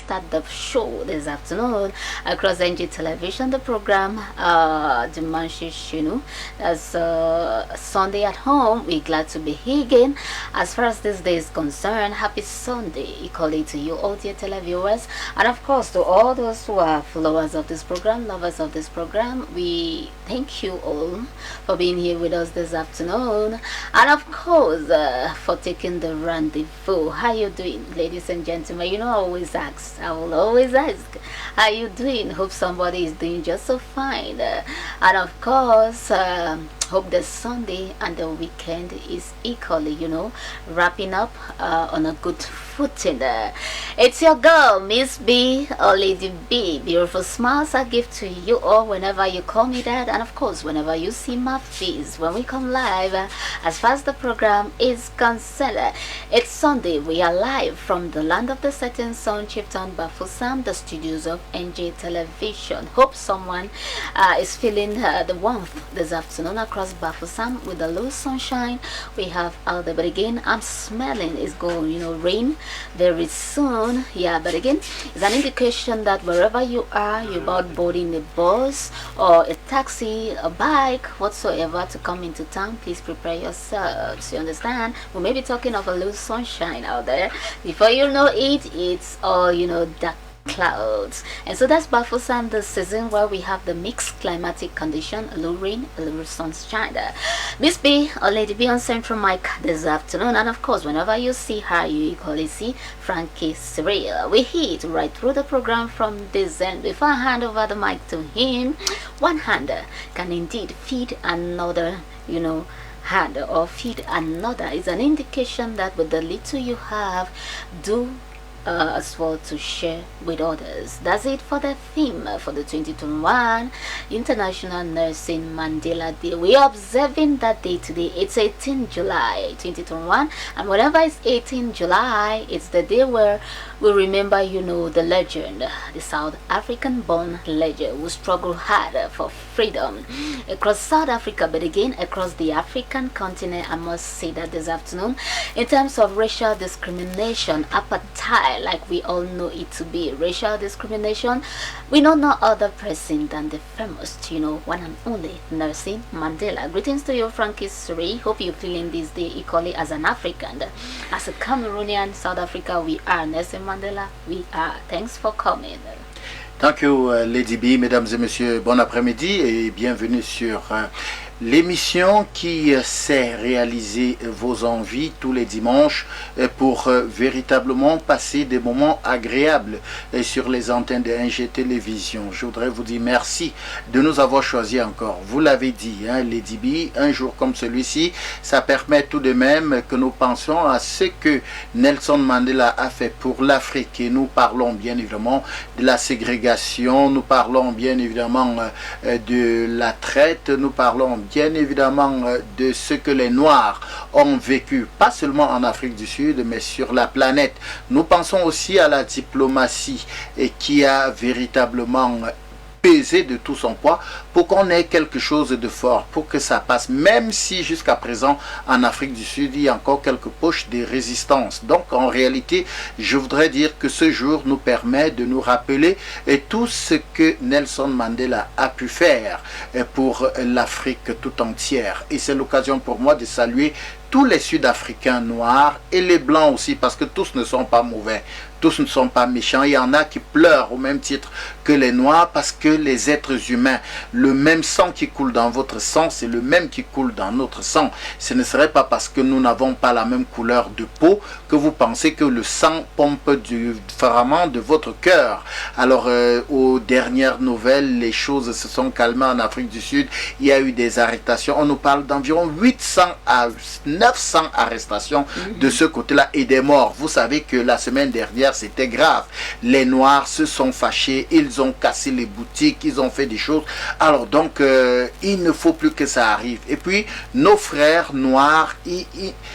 start the show this afternoon across NG Television. The program, Dimanche Shinu, as Sunday at home. We're glad to be here again. As far as this day is concerned, happy Sunday equally to you, all dear televiewers, and of course to all those who are followers of this program, lovers of this program. We thank you all for being here with us this afternoon, and of course for taking the rendezvous. How you doing, ladies and gentlemen? You know, I will always ask, how you doing? Hope somebody is doing just so fine, and of course hope the Sunday and the weekend is equally, wrapping up on a good footing. It's your girl, Miss B or Lady B. Beautiful smiles I give to you all whenever you call me that, and of course whenever you see my face when we come live. As far as the program is concerned, it's Sunday. We are live from the land of the setting sun, Chieftain Bafusam, the studios of NJ Television. Hope someone is feeling the warmth this afternoon across Bafusam with the low sunshine we have out there. But again, I'm smelling it's going, rain very soon. Yeah, but again, it's an indication that wherever you are, you're about boarding a bus or a taxi, a bike, whatsoever to come into town. Please prepare yourselves. You understand? We may be talking of a low sunshine out there. Before you know it, it's all dark clouds. And so that's Bafusam, the season where we have the mixed climatic condition, a little rain, a little sunshine. Miss B or Lady B on Central Mic this afternoon, and of course whenever you see her, you equally see Frankie Cyril. We hit right through the program from this end. Before I hand over the mic to him, one hander can indeed feed another, hand, or feed another. Is an indication that with the little you have, do as well to share with others. That's it for the theme for the 2021 International Nursing Mandela Day. We are observing that day today. It's 18 July 2021, and whenever it's 18 July, it's the day where we remember, the legend, the South African born legend who struggled hard for freedom across South Africa, but again across the African continent. I must say that this afternoon, in terms of racial discrimination, apartheid, like we all know it to be racial discrimination, we know no other person than the famous, one and only Nelson Mandela. Greetings to you, Frankie Suri. Hope you're feeling this day equally as an African. As a Cameroonian, South Africa, we are Nelson Mandela. We are. Thanks for coming. Thank you, Lady B. Mesdames et messieurs, bon après-midi et bienvenue sur l'émission qui sait réaliser vos envies tous les dimanches pour véritablement passer des moments agréables sur les antennes de NG Télévision. Je voudrais vous dire merci de nous avoir choisi encore. Vous l'avez dit, Lady B, un jour comme celui-ci, ça permet tout de même que nous pensions à ce que Nelson Mandela a fait pour l'Afrique. Et nous parlons bien évidemment de la ségrégation, nous parlons bien évidemment de la traite, nous parlons bien évidemment de ce que les Noirs ont vécu, pas seulement en Afrique du Sud, mais sur la planète. Nous pensons aussi à la diplomatie et qui a véritablement pesé de tout son poids pour qu'on ait quelque chose de fort, pour que ça passe, même si jusqu'à présent en Afrique du Sud il y a encore quelques poches de résistance. Donc en réalité, je voudrais dire que ce jour nous permet de nous rappeler tout ce que Nelson Mandela a pu faire pour l'Afrique tout entière. Et c'est l'occasion pour moi de saluer tous les Sud-Africains noirs et les Blancs aussi, parce que tous ne sont pas mauvais, tous ne sont pas méchants. Il y en a qui pleurent au même titre que les Noirs, parce que les êtres humains, le même sang qui coule dans votre sang, c'est le même qui coule dans notre sang. Ce ne serait pas parce que nous n'avons pas la même couleur de peau que vous pensez que le sang pompe différemment de votre cœur. Alors, aux dernières nouvelles, les choses se sont calmées en Afrique du Sud. Il y a eu des arrestations. On nous parle d'environ 800 à 900 arrestations de ce côté-là et des morts. Vous savez que la semaine dernière, c'était grave. Les Noirs se sont fâchés, ils ont cassé les boutiques, ils ont fait des choses. Alors donc, il ne faut plus que ça arrive. Et puis, nos frères noirs,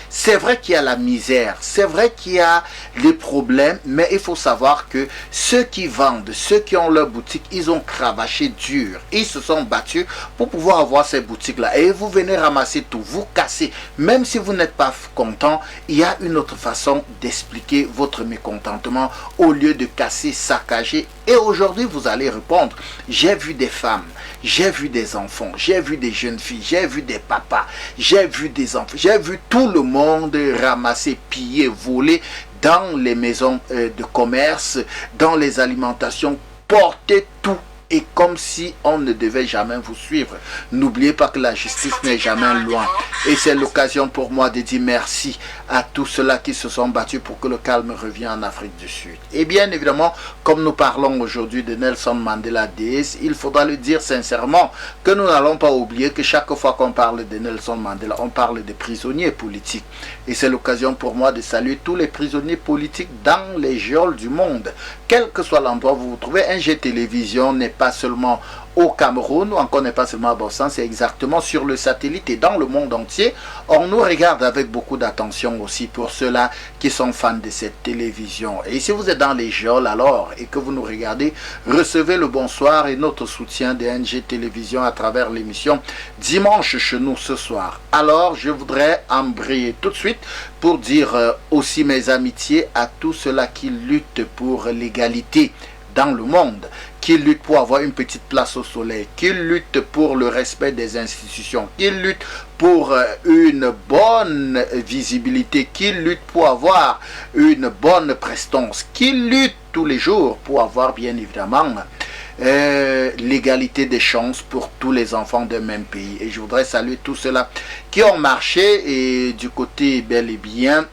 c'est vrai qu'il y a la misère, c'est vrai qu'il y a les problèmes, mais il faut savoir que ceux qui vendent, ceux qui ont leur boutique, ils ont cravaché dur. Ils se sont battus pour pouvoir avoir ces boutiques-là. Et vous venez ramasser tout, vous cassez. Même si vous n'êtes pas content, il y a une autre façon d'expliquer votre mécontentement au lieu de casser, saccager. Et aujourd'hui, vous allez répondre, j'ai vu des femmes, j'ai vu des enfants, j'ai vu des jeunes filles, j'ai vu des papas, j'ai vu des enfants, j'ai vu tout le monde ramasser, piller, voler dans les maisons de commerce, dans les alimentations, porter tout. Et comme si on ne devait jamais vous suivre. N'oubliez pas que la justice n'est jamais loin. Et c'est l'occasion pour moi de dire merci à tous ceux-là qui se sont battus pour que le calme revienne en Afrique du Sud. Et bien évidemment, comme nous parlons aujourd'hui de Nelson Mandela Days, il faudra le dire sincèrement que nous n'allons pas oublier que chaque fois qu'on parle de Nelson Mandela, on parle des prisonniers politiques. Et c'est l'occasion pour moi de saluer tous les prisonniers politiques dans les geôles du monde. Quel que soit l'endroit où vous vous trouvez, un jet télévision n'est pas seulement au Cameroun, ou encore n'est pas seulement à Bossan, c'est exactement sur le satellite et dans le monde entier. On nous regarde avec beaucoup d'attention aussi pour ceux-là qui sont fans de cette télévision. Et si vous êtes dans les geôles alors et que vous nous regardez, recevez le bonsoir et notre soutien de NG Télévision à travers l'émission Dimanche chez nous ce soir. Alors je voudrais embrayer tout de suite pour dire aussi mes amitiés à tous ceux-là qui luttent pour l'égalité dans le monde, qui luttent pour avoir une petite place au soleil, qui luttent pour le respect des institutions, qui luttent pour une bonne visibilité, qui luttent pour avoir une bonne prestance, qui luttent tous les jours pour avoir bien évidemment l'égalité des chances pour tous les enfants d'un même pays. Et je voudrais saluer tous ceux-là qui ont marché et du côté bel et bien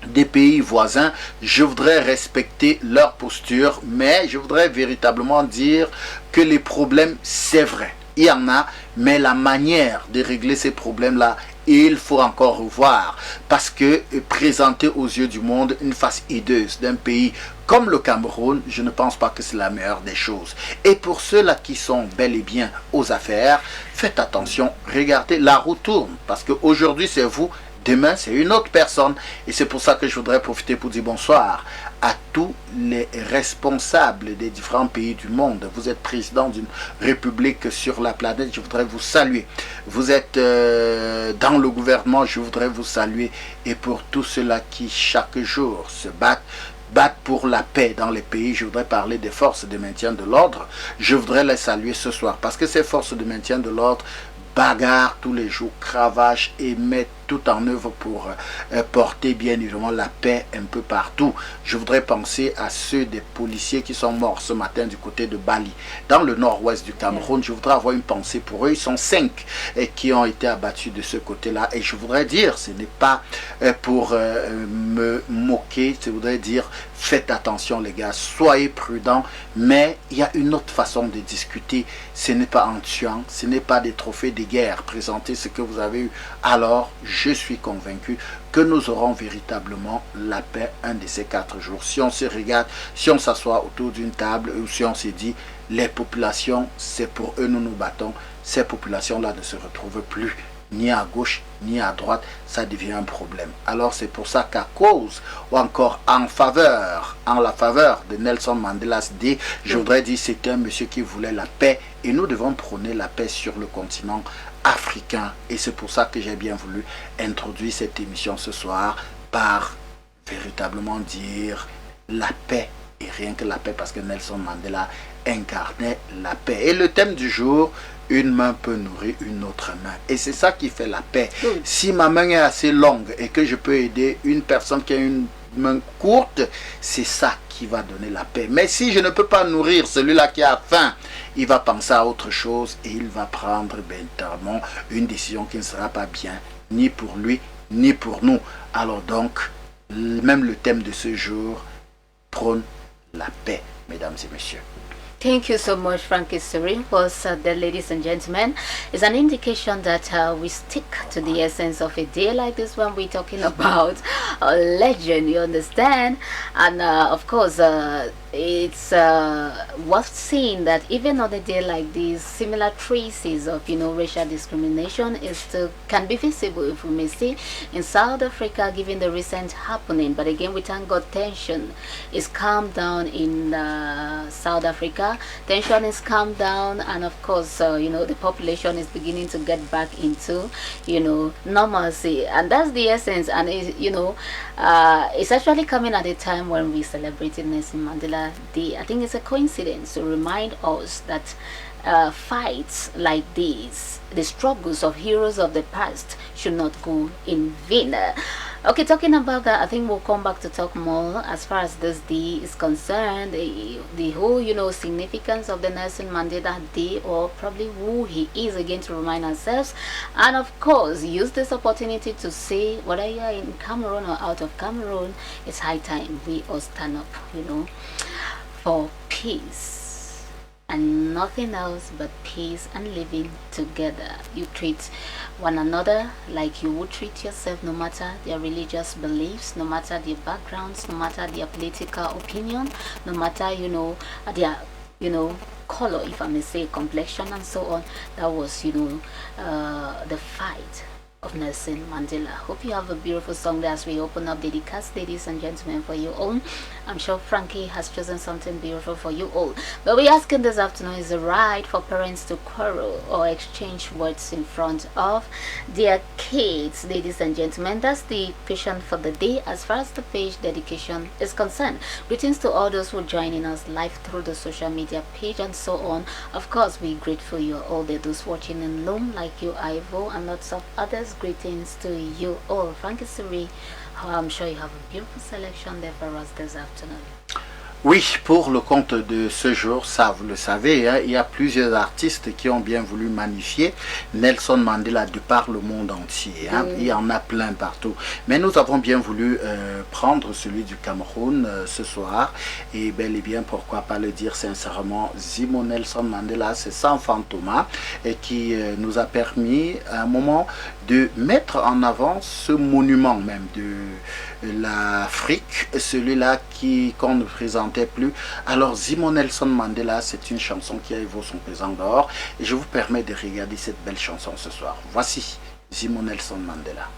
des pays voisins, je voudrais respecter leur posture, mais je voudrais véritablement dire que les problèmes, c'est vrai, il y en a, mais la manière de régler ces problèmes-là, il faut encore revoir, parce que présenter aux yeux du monde une face hideuse d'un pays comme le Cameroun, je ne pense pas que c'est la meilleure des choses. Et pour ceux-là qui sont bel et bien aux affaires, faites attention, regardez, la roue tourne, parce qu'aujourd'hui c'est vous, demain, c'est une autre personne. Et c'est pour ça que je voudrais profiter pour dire bonsoir à tous les responsables des différents pays du monde. Vous êtes président d'une république sur la planète, je voudrais vous saluer. Vous êtes dans le gouvernement, je voudrais vous saluer. Et pour tous ceux-là qui, chaque jour, se battent pour la paix dans les pays, je voudrais parler des forces de maintien de l'ordre. Je voudrais les saluer ce soir, parce que ces forces de maintien de l'ordre bagarre tous les jours, cravache et met tout en œuvre pour porter bien évidemment la paix un peu partout. Je voudrais penser à ceux des policiers qui sont morts ce matin du côté de Bali, dans le nord-ouest du Cameroun. Je voudrais avoir une pensée pour eux. Ils sont 5 qui ont été abattus de ce côté-là. Et je voudrais dire, ce n'est pas pour me moquer, je voudrais dire, faites attention les gars, soyez prudents, mais il y a une autre façon de discuter. Ce n'est pas en tuant, ce n'est pas des trophées de guerre, présenter ce que vous avez eu. Alors, je suis convaincu que nous aurons véritablement la paix un de ces 4 jours. Si on se regarde, si on s'assoit autour d'une table, ou si on se dit, les populations, c'est pour eux nous nous battons, ces populations-là ne se retrouvent plus ni à gauche ni à droite, ça devient un problème. Alors c'est pour ça qu'à cause ou encore en la faveur de Nelson Mandela's Day, je voudrais dire c'est un monsieur qui voulait la paix et nous devons prôner la paix sur le continent africain. Et c'est pour ça que j'ai bien voulu introduire cette émission ce soir par véritablement dire la paix et rien que la paix, parce que Nelson Mandela incarnait la paix. Et le thème du jour, une main peut nourrir une autre main. Et c'est ça qui fait la paix. Si ma main est assez longue et que je peux aider une personne qui a une main courte, c'est ça qui va donner la paix. Mais si je ne peux pas nourrir celui-là qui a faim, il va penser à autre chose et il va prendre bêtement une décision qui ne sera pas bien, ni pour lui, ni pour nous. Alors donc, même le thème de ce jour prône la paix, mesdames et messieurs. Thank you so much, Frankie Suri. Was the ladies and gentlemen, is an indication that we stick to the essence of a day like this one. We're talking about a legend, you understand? And of course, it's worth seeing that even on a day like this, similar traces of racial discrimination can be visible, if we may see, in South Africa, given the recent happening. But again, we thank God tension is calmed down in South Africa. Mandela, tension is calmed down, and of course, the population is beginning to get back into, normalcy, and that's the essence. And it's actually coming at a time when we celebrated Nelson Mandela Day. I think it's a coincidence to remind us that fights like these, the struggles of heroes of the past, should not go in vain. Okay, talking about that, I think we'll come back to talk more as far as this day is concerned. The whole, significance of the Nelson Mandela Day, or probably who he is, again, to remind ourselves. And of course, use this opportunity to say, whether you are in Cameroon or out of Cameroon, it's high time we all stand up, for peace. And nothing else but peace and living together. You treat one another like you would treat yourself, no matter their religious beliefs, no matter their backgrounds, no matter their political opinion, no matter their color, if I may say, complexion, and so on. That was the fight of Nelson Mandela. Hope you have a beautiful song there as we open up dedicates, ladies and gentlemen, for you all. I'm sure Frankie has chosen something beautiful for you all. But we're asking this afternoon, is it right for parents to quarrel or exchange words in front of their kids? Ladies and gentlemen, that's the question for the day as far as the page dedication is concerned. Greetings to all those who are joining us live through the social media page and so on. Of course, we're grateful you're all there, those watching in Loom like you, Ivo, and lots of others. Greetings to you all. Frankie Suri, I'm sure you have a beautiful selection there for us this afternoon. Oui, pour le compte de ce jour, ça vous le savez, il y a plusieurs artistes qui ont bien voulu magnifier Nelson Mandela de par le monde entier. Il y en a plein partout. Mais nous avons bien voulu prendre celui du Cameroun ce soir. Et bel et bien, pourquoi pas le dire sincèrement, Zimo Nelson Mandela, c'est sans fantôme, et qui nous a permis à un moment de mettre en avant ce monument même de l'Afrique, celui-là qu'on ne présentait plus. Alors Zimo Nelson Mandela, c'est une chanson qui a évoqué son pesant d'or, et je vous permets de regarder cette belle chanson ce soir. Voici Zimo Nelson Mandela.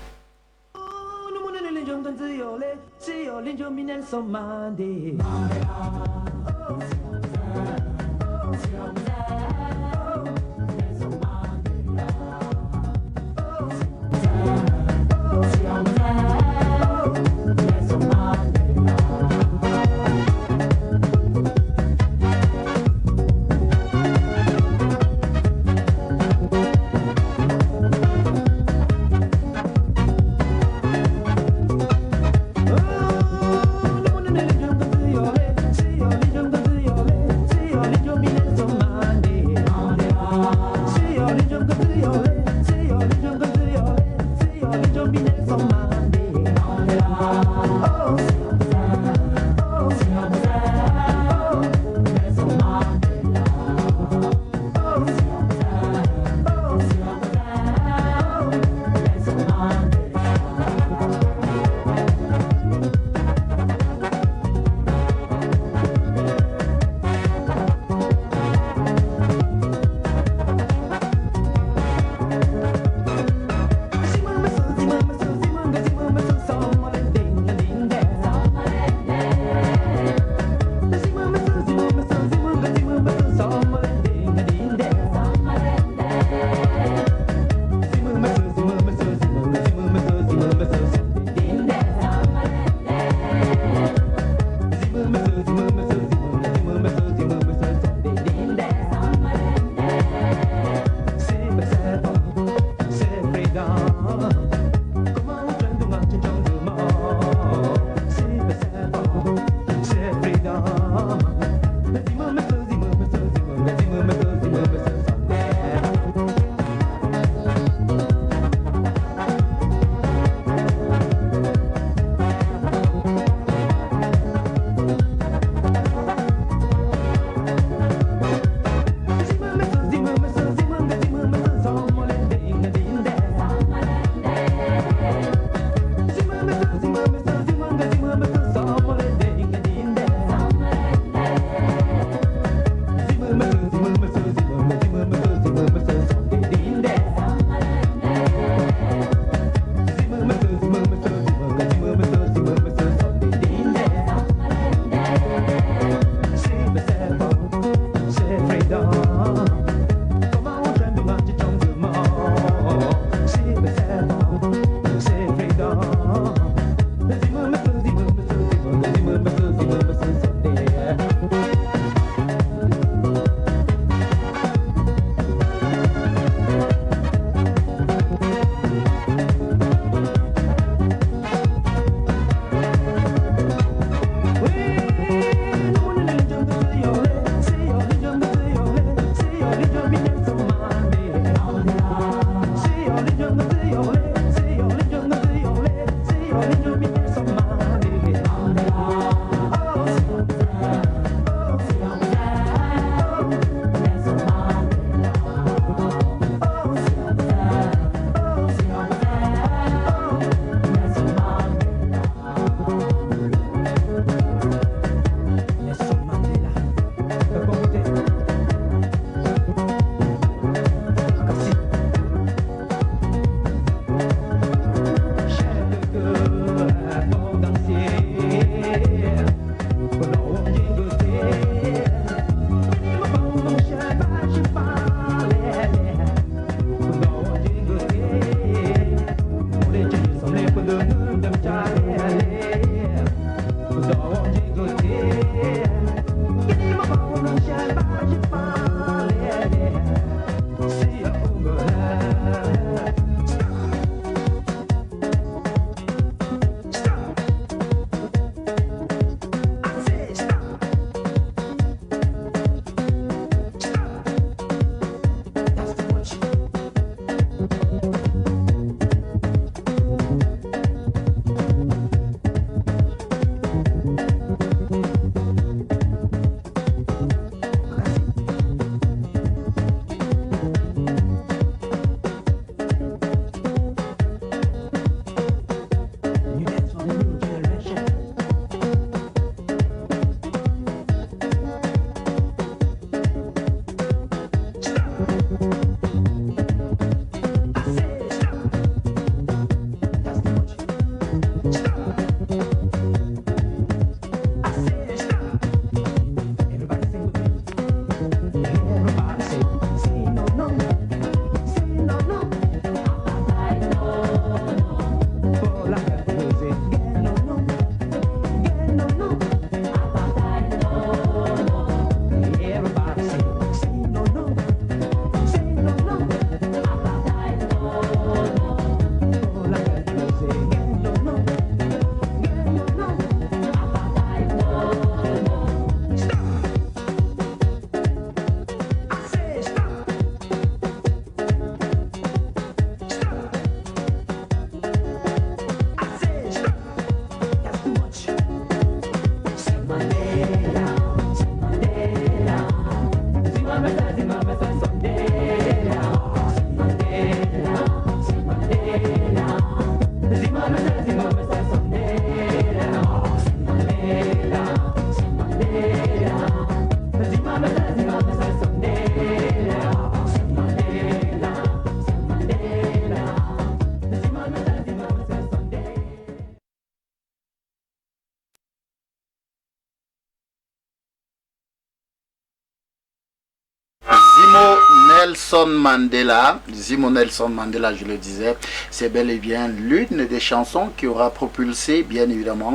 Nelson Mandela, Zimo Nelson Mandela, je le disais, c'est bel et bien l'une des chansons qui aura propulsé, bien évidemment,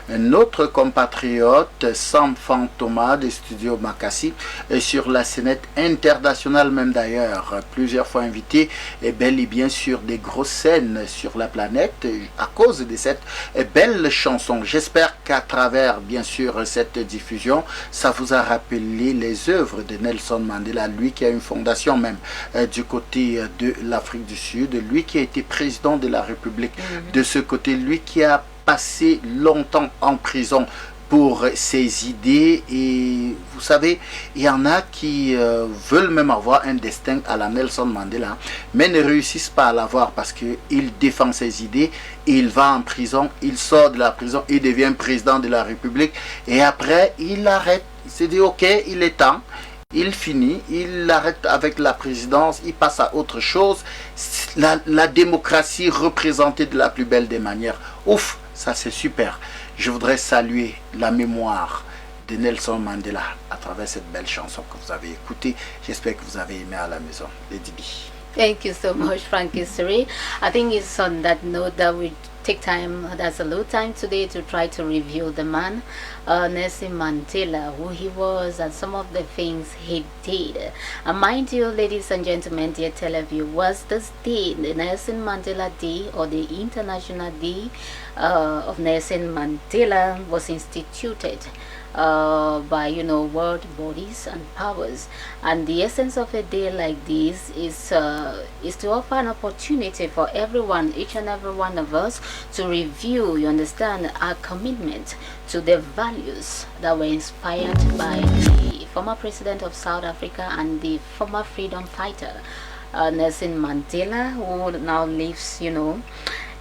notre compatriote Sam Thomas des studios Makassi sur la scène internationale, même d'ailleurs, plusieurs fois invité, et bel et bien sur des grosses scènes sur la planète à cause de cette belle chanson. J'espère qu'à travers, bien sûr, cette diffusion, ça vous a rappelé les œuvres de Nelson Mandela, lui qui a une fondation même du côté de l'Afrique du Sud, lui qui a été président de la République de ce côté, lui qui a passé longtemps en prison pour ses idées. Et vous savez, il y en a qui veulent même avoir un destin à la Nelson Mandela, mais ne réussissent pas à l'avoir parce qu'il défend ses idées, il va en prison, il sort de la prison, il devient président de la République, et après il arrête, il s'est dit ok, il est temps, il finit, il arrête avec la présidence, il passe à autre chose. La démocratie représentée de la plus belle des manières. Ouf, ça c'est super. Je voudrais saluer la mémoire de Nelson Mandela à travers cette belle chanson que vous avez écoutée. J'espère que vous avez aimé à la maison. Lady B. Thank you so much, Frankie Siri. I think it's on that note that we take time, that's a little time today to try to review the man, Nelson Mandela, who he was and some of the things he did. And mind you, ladies and gentlemen, dear televiewers, this day, the Nelson Mandela Day, or the International Day of Nelson Mandela, was instituted by world bodies and powers, and the essence of a day like this is to offer an opportunity for everyone, each and every one of us, to review, you understand, our commitment to the values that were inspired by the former president of South Africa and the former freedom fighter Nelson Mandela, who now lives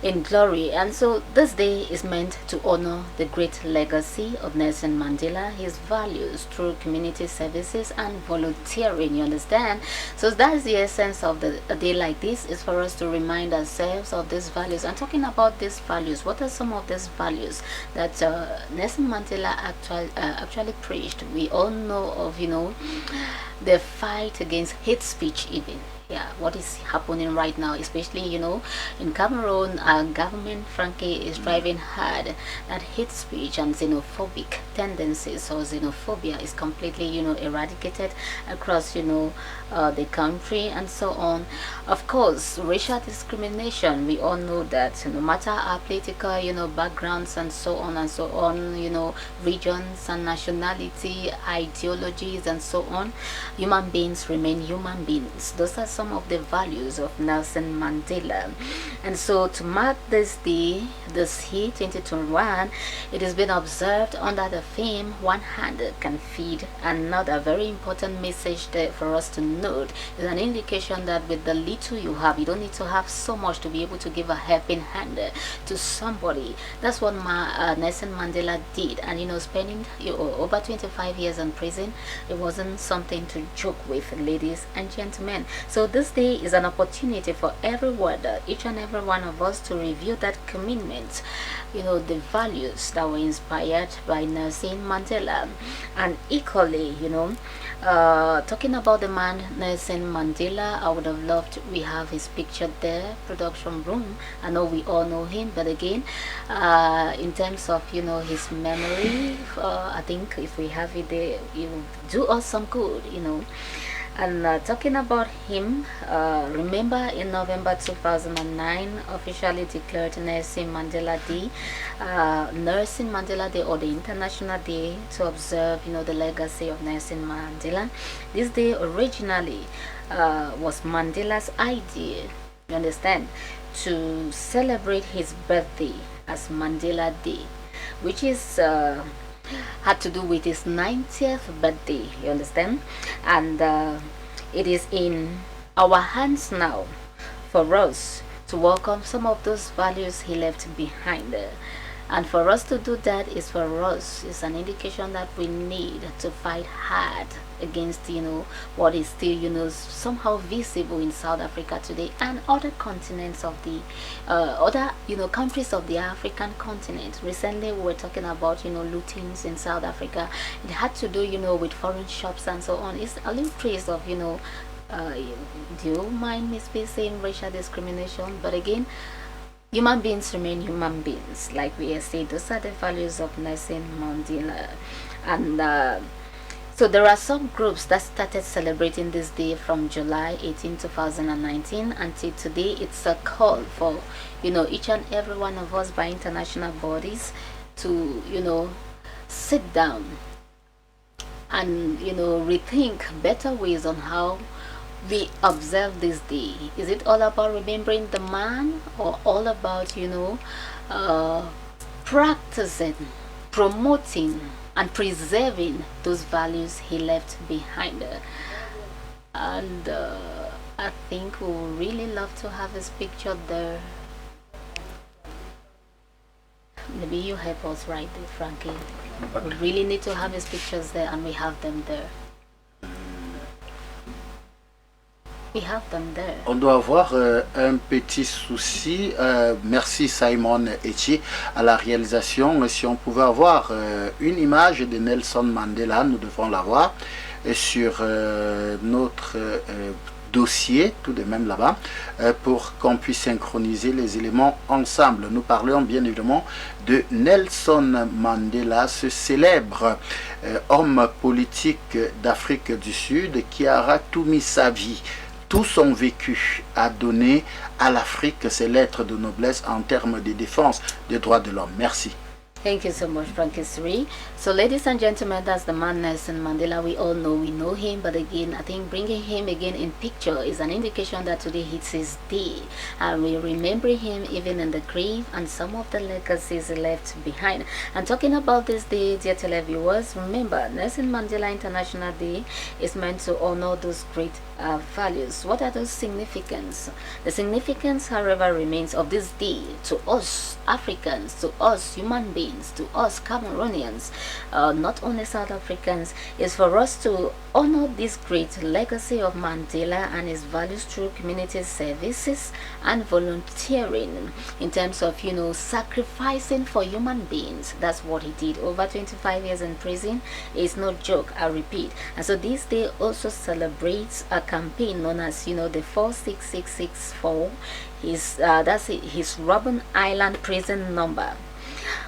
in glory. And so this day is meant to honor the great legacy of Nelson Mandela, his values through community services and volunteering, you understand. So that's the essence of a day like this, is for us to remind ourselves of these values. And talking about these values, what are some of these values that Nelson Mandela actually preached? We all know of the fight against hate speech. Even what is happening right now, especially in Cameroon, our government, Frankie, is driving hard that hate speech and xenophobic tendencies, or xenophobia, is completely eradicated across the country and so on. Of course, racial discrimination, we all know that no matter our political backgrounds and so on, regions and nationality, ideologies and so on, human beings remain human beings. Those are some of the values of Nelson Mandela. And so to mark this day, this year 2021, it has been observed under the theme "One Hand Can Feed Another." Very important message there for us to note. Is an indication that with the little you have, you don't need to have so much to be able to give a helping hand to somebody. That's what Nelson Mandela did. And spending over 25 years in prison, it wasn't something to joke with, ladies and gentlemen. So this day is an opportunity for everyone, each and every one of us, to review that commitment, the values that were inspired by Nelson Mandela. And equally, talking about the man Nelson Mandela, I would have loved, we have his picture there, production room. I know we all know him, but again, in terms of his memory, I think if we have it there, it will do us some good. And talking about him, remember in November 2009, officially declared Nelson Mandela Day, Nelson Mandela Day, or the International Day to observe, the legacy of Nelson Mandela. This day originally was Mandela's idea, you understand, to celebrate his birthday as Mandela Day, which is had to do with his 90th birthday, you understand. And it is in our hands now for us to welcome some of those values he left behind. And for us to do that is for us, it's an indication that we need to fight hard against what is still somehow visible in South Africa today and other continents of the other countries of the African continent. Recently we were talking about lootings in South Africa. It had to do with foreign shops and so on. It's a little trace of uh, do you mind me saying racial discrimination? But again, human beings remain human beings. Like we say, those are the values of Nelson Mandela. And so there are some groups that started celebrating this day from July 18, 2019 until today. It's a call for, each and every one of us by international bodies to, sit down and, rethink better ways on how we observe this day. Is it all about remembering the man, or all about, practicing, promoting, and preserving those values he left behind? And I think we would really love to have his picture there. Maybe you help us right there, Frankie. We really need to have his pictures there, and we have them there. We have them there. On doit avoir un petit souci. Merci Simon Echi à la réalisation. Si on pouvait avoir une image de Nelson Mandela, nous devons l'avoir sur notre dossier, tout de même là-bas, pour qu'on puisse synchroniser les éléments ensemble. Nous parlons bien évidemment de Nelson Mandela, ce célèbre homme politique d'Afrique du Sud qui aura tout mis sa vie, tout son vécu à donner à l'Afrique, ses lettres de noblesse en termes de défense des droits de l'homme. Merci. Thank you so much, Frankie Sri. So, ladies and gentlemen, that's the man Nelson Mandela. We all know, we know him, but again, I think bringing him again in picture is an indication that today it's his day, and we remember him even in the grave and some of the legacies he left behind. And talking about this day, dear televiewers, remember, Nelson Mandela International Day is meant to honor those great values. What are those significance? The significance, however, remains of this day to us Africans, to us human beings, to us Cameroonians, not only South Africans, is for us to honor this great legacy of Mandela and his values through community services and volunteering in terms of, sacrificing for human beings. That's what he did. Over 25 years in prison is no joke, I repeat. And so this day also celebrates a campaign known as, the 46664. That's his Robben Island prison number,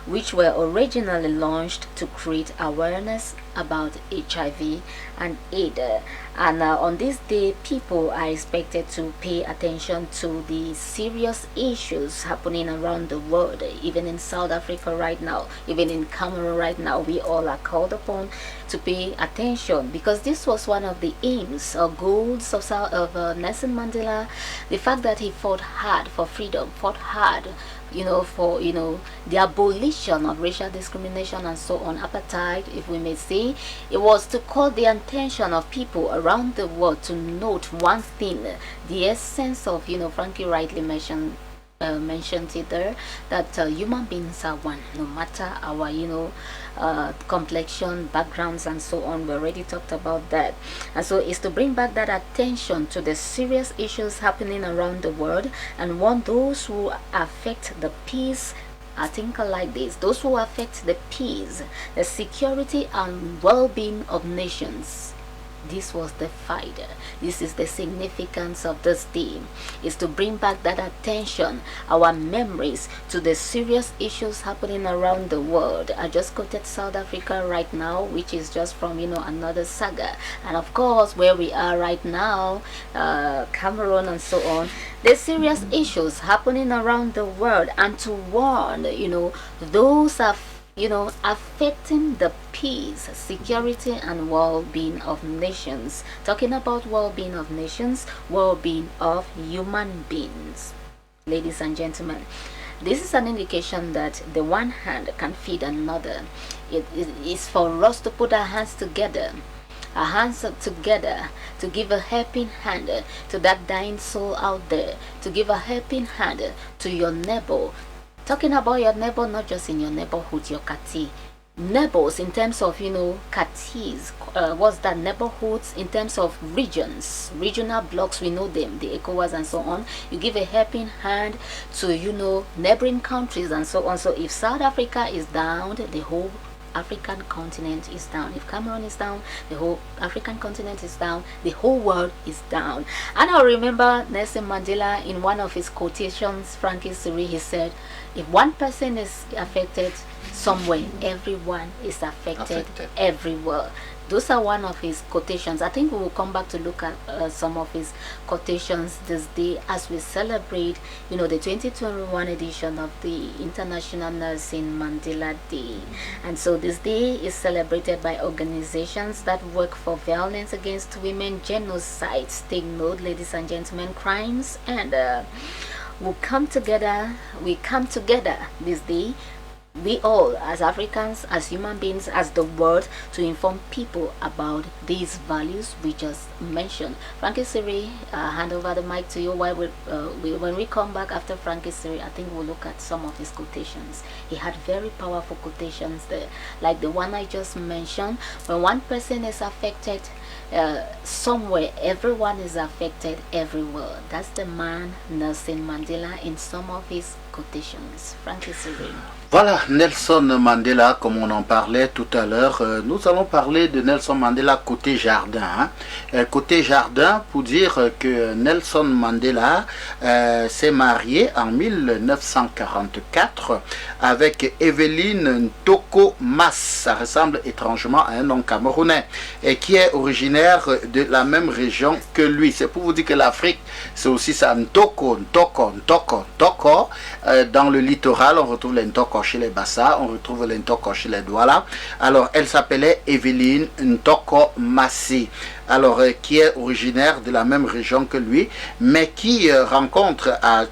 which were originally launched to create awareness about HIV and AIDS. And on this day, people are expected to pay attention to the serious issues happening around the world. Even in South Africa right now, even in Cameroon right now, we all are called upon to pay attention, because this was one of the aims or goals of Nelson Mandela. The fact that he fought hard for freedom, fought hard for the abolition of racial discrimination and so on, apartheid, if we may say. It was to call the attention of people around the world to note one thing, the essence of, Frankie rightly mentioned it there, that human beings are one, no matter our complexion, backgrounds, and so on. We already talked about that. And so it's to bring back that attention to the serious issues happening around the world and warn those who affect the peace. I think like this: those who affect the peace, the security and well-being of nations. This was the fight. This is the significance of this day, is to bring back that attention, our memories, to the serious issues happening around the world. I just quoted South Africa right now, which is just from another saga, and of course where we are right now, Cameroon and so on. The serious issues happening around the world, and to warn those are affecting the peace, security, and well-being of nations. Talking about well-being of nations, well-being of human beings. Ladies and gentlemen, this is an indication that the one hand can feed another. It is for us to put our hands together, to give a helping hand to that dying soul out there, to give a helping hand to your neighbor. Talking about your neighbor, not just in your neighborhood, your kati. Neighbors in terms of, katis, what's that, neighborhoods in terms of regions, regional blocks, we know them, the ECOWAS and so on. You give a helping hand to, neighboring countries and so on. So if South Africa is down, the whole African continent is down. If Cameroon is down, the whole African continent is down, the whole world is down. And I remember Nelson Mandela, in one of his quotations, Frankie Siri, he said, if one person is affected somewhere, everyone is affected everywhere. Those are one of his quotations. I think we will come back to look at some of his quotations this day as we celebrate, the 2021 edition of the International Nelson Mandela Day. And so this day is celebrated by organizations that work for violence against women, genocides, take note, ladies and gentlemen, crimes, and we come together this day, we all, as Africans, as human beings, as the world, to inform people about these values we just mentioned. Frankie Siri, hand over the mic to you. While when we come back after Frankie Siri, I think we'll look at some of his quotations. He had very powerful quotations there, like the one I just mentioned. When one person is affected somewhere, everyone is affected everywhere. That's the man Nelson Mandela in some of his quotations. Frankie Siri. Voilà, Nelson Mandela, comme on en parlait tout à l'heure, nous allons parler de Nelson Mandela côté jardin. Côté jardin, pour dire que Nelson Mandela s'est marié en 1944 avec Evelyne Ntoko Mas. Ça ressemble étrangement à un nom camerounais, et qui est originaire de la même région que lui. C'est pour vous dire que l'Afrique, c'est aussi ça, Ntoko. Dans le littoral, on retrouve les Ntoko chez les Bassa, on retrouve les Ntoko chez les Douala. Alors, elle s'appelait Evelyne Ntoko Massi. Alors, qui est originaire de la même région que lui, mais qu'il rencontre à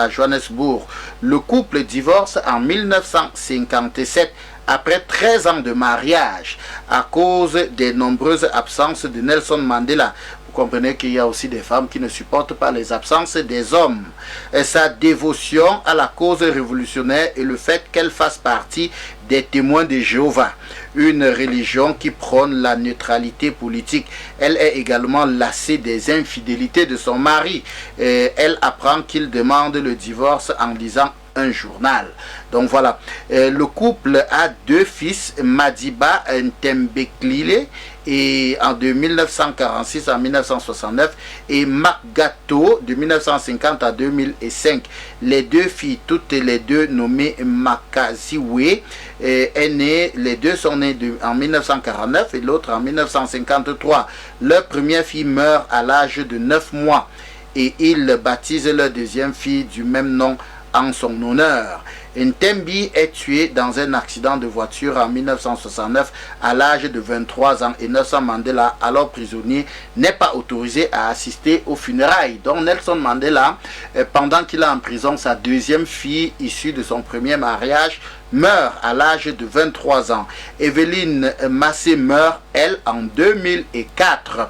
Johannesburg. Le couple divorce en 1957 après 13 ans de mariage à cause des nombreuses absences de Nelson Mandela. Vous comprenez qu'il y a aussi des femmes qui ne supportent pas les absences des hommes. Et sa dévotion à la cause révolutionnaire et le fait qu'elle fasse partie des témoins de Jéhovah, une religion qui prône la neutralité politique. Elle est également lassée des infidélités de son mari. Et elle apprend qu'il demande le divorce en lisant un journal. Donc voilà, le couple a deux fils, Madiba Ntembeklile et de 1946 à 1969 et Makgato de 1950 à 2005. Les deux filles, toutes les deux nommées Makaziwe, les deux sont nées en 1949 et l'autre en 1953. Leur première fille meurt à l'âge de 9 mois et ils baptisent leur deuxième fille du même nom en son honneur. Ntembi est tué dans un accident de voiture en 1969 à l'âge de 23 ans et Nelson Mandela, alors prisonnier, n'est pas autorisé à assister aux funérailles. Donc Nelson Mandela, pendant qu'il est en prison, sa deuxième fille issue de son premier mariage meurt à l'âge de 23 ans. Evelyne Massé meurt, elle, en 2004.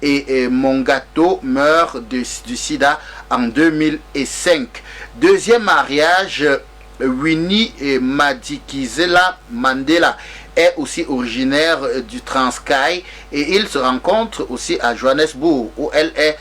Et Mongato meurt du sida en 2005. Deuxième mariage, Winnie Madikizela Mandela est aussi originaire du Transkei et ils se rencontrent aussi à Johannesburg où elle est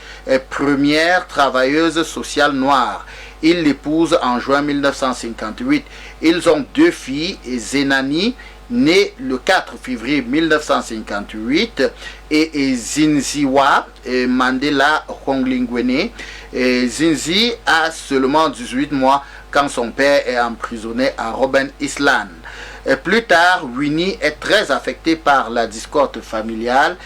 première travailleuse sociale noire. Il l'épouse en juin 1958. Ils ont deux filles, Zenani, née le 4 février 1958, et Zinziwa Mandela Honglingwene. Zinzi a seulement 18 mois quand son père est emprisonné à Robben Island. Plus tard, Winnie est très affectée par la discorde familiale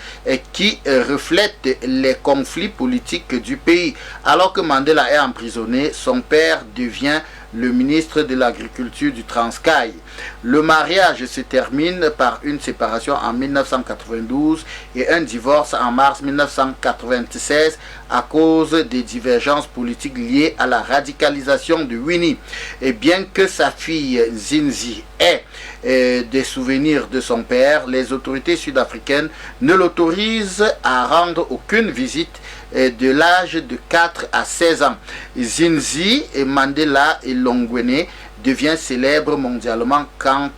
qui reflète les conflits politiques du pays. Alors que Mandela est emprisonné, son père devient le ministre de l'Agriculture du Transkei. Le mariage se termine par une séparation en 1992 et un divorce en mars 1996 à cause des divergences politiques liées à la radicalisation de Winnie. Et bien que sa fille Zinzi ait des souvenirs de son père, les autorités sud-africaines ne l'autorisent à rendre aucune visite de l'âge de 4 à 16 ans. Zinzi et Mandela et Longwene devient célèbre mondialement quand,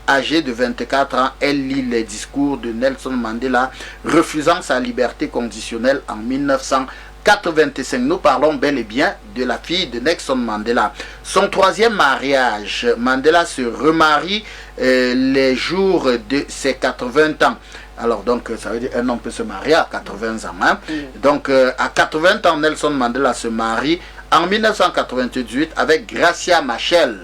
âgée de 24 ans, elle lit les discours de Nelson Mandela refusant sa liberté conditionnelle en 1949. 1985. Nous parlons bel et bien de la fille de Nelson Mandela. Son troisième mariage, Mandela se remarie les jours de ses 80 ans. Alors donc ça veut dire un homme peut se marier à 80 ans. Hein? Donc à 80 ans, Nelson Mandela se marie en 1998 avec Gracia Machel.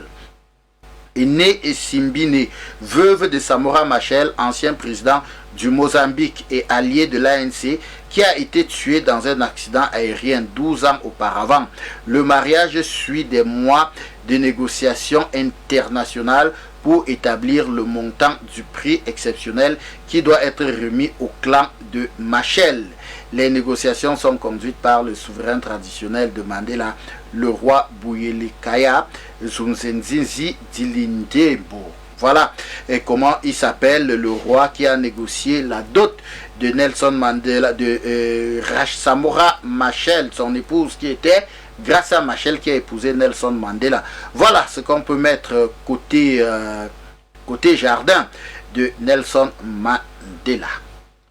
Née et Simbine, veuve de Samora Machel, ancien président du Mozambique et allié de l'ANC, qui a été tué dans un accident aérien 12 ans auparavant. Le mariage suit des mois de négociations internationales pour établir le montant du prix exceptionnel qui doit être remis au clan de Machel. Les négociations sont conduites par le souverain traditionnel de Mandela, le roi Bouyelikaya Zunzenzinzi Dilindebo. Voilà et comment il s'appelle, le roi qui a négocié la dot de Nelson Mandela, de Samora Machel, son épouse qui était Gracia Machel, qui a épousé Nelson Mandela. Voilà ce qu'on peut mettre côté jardin de Nelson Mandela.